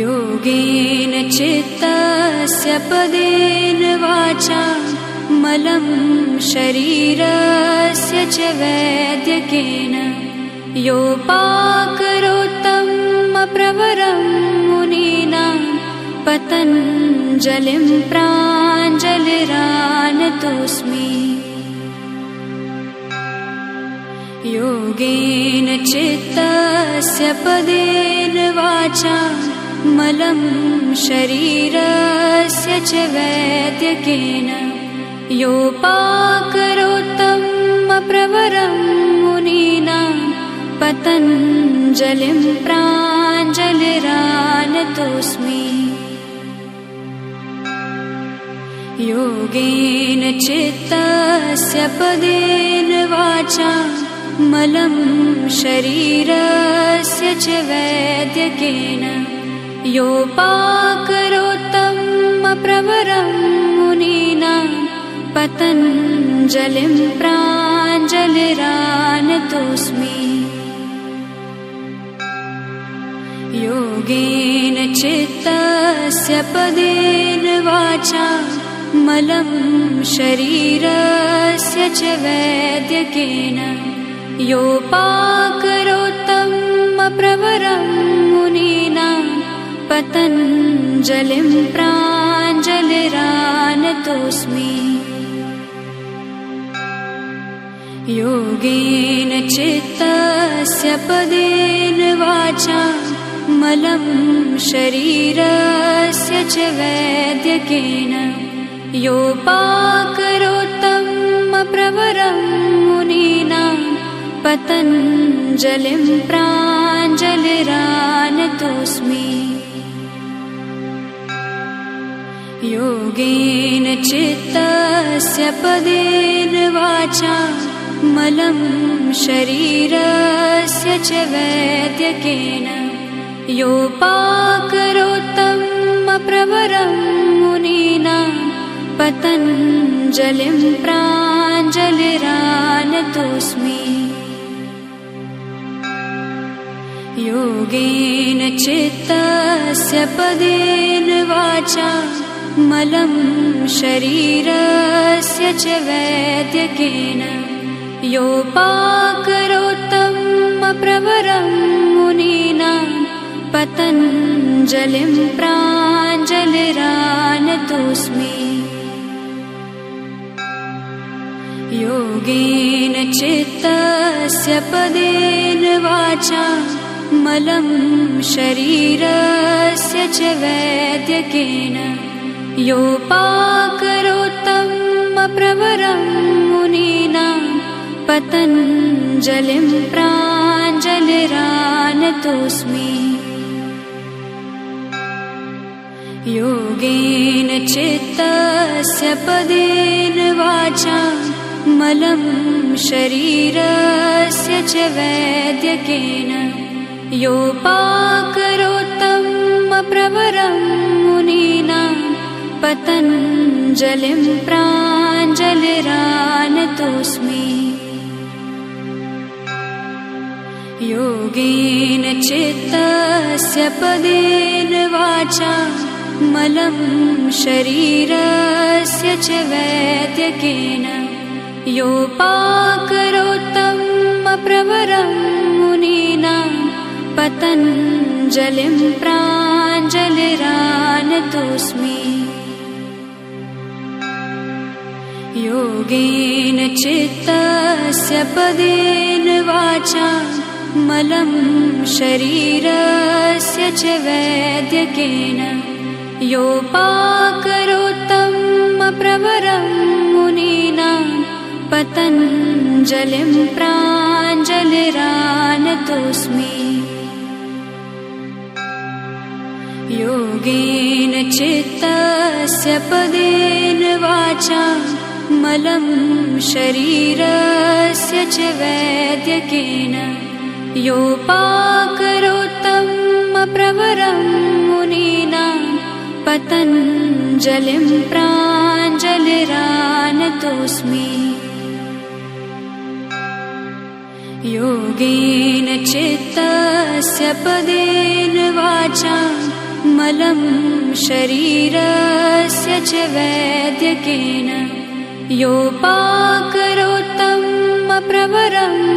योगेन चित्तस्य पदेन वाचा मलं शरीरस्य च वैद्यकेन योपाकरोत्तं प्रवरं मुनीनां पतञ्जलिं प्राञ्जलिरानतोऽस्मि। योगेन चित्तस्य पदेन वाचा मलं शरीरस्य च वैद्यकेन योपाकरोत्तं प्रवरं मुनीनां पतञ्जलिं प्राञ्जलिरानतोऽस्मि। योगेन चित्तस्य पदेन वाचा मलं शरीरस्य च वैद्यकेन योपाकरोत्तं प्रवरं मुनीनां पतञ्जलिं प्राञ्जलिरानतोऽस्मि। योगेन चित्तस्य पदेन वाचा मलं शरीरस्य च वैद्यकेन योपाकरोत्तं प्रवरं मुनीनां पतञ्जलिं प्राञ्जलिरानतोऽस्मि। योगेन चित्तस्य पदेन वाचा मलं शरीरस्य च वैद्यकेन योपाकरोत्तं प्रवरं मुनीनां पतञ्जलिं प्राञ्जलिरानतोऽस्मि। योगेन चित्तस्य पदेन वाचा मलं शरीरस्य च वैद्यकेन योपाकरोत्तं प्रवरं मुनीनां पतञ्जलिं प्राञ्जलिरानतोऽस्मि। योगेन चित्तस्य पदेन वाचा मलं शरीरस्य च वैद्यकेन योपाकरोत्तं प्रवरं मुनीनां पतञ्जलिं प्राञ्जलिरानतोऽस्मि। योगेन चित्तस्य पदेन वाचा मलं शरीरस्य च वैद्यकेन योपाकरोत्तं प्रवरं मुनीनां पतञ्जलिं प्राञ्जलिरानतोऽस्मि। योगेन चित्तस्य पदेन वाचा मलं शरीरस्य च वैद्यकेन योपाकरोत्तं प्रवरं मुनीनां पतञ्जलिं प्राञ्जलिरानतोऽस्मि। योगेन चित्तस्य पदेन वाचा मलं शरीरस्य च वैद्यकेन योपाकरोत्तं प्रवरं मुनीनां पतञ्जलिं प्राञ्जलिरानतोऽस्मि। योगेन चित्तस्य पदेन वाचा मलं शरीरस्य च वैद्यकेन योपाकरोत्तं प्रवरं मुनीनां पतञ्जलिं प्राञ्जलिरानतोऽस्मि। योगेन चित्तस्य पदेन वाचा मलं शरीरस्य च वैद्यकेन योपाकरोत्तं प्रवरं मुनीनां पतञ्जलिं प्राञ्जलिरानतोऽस्मि। योगेन चित्तस्य पदेन वाचा मलं शरीरस्य च वैद्यकेन योपाकरोत्तमप्रवरम्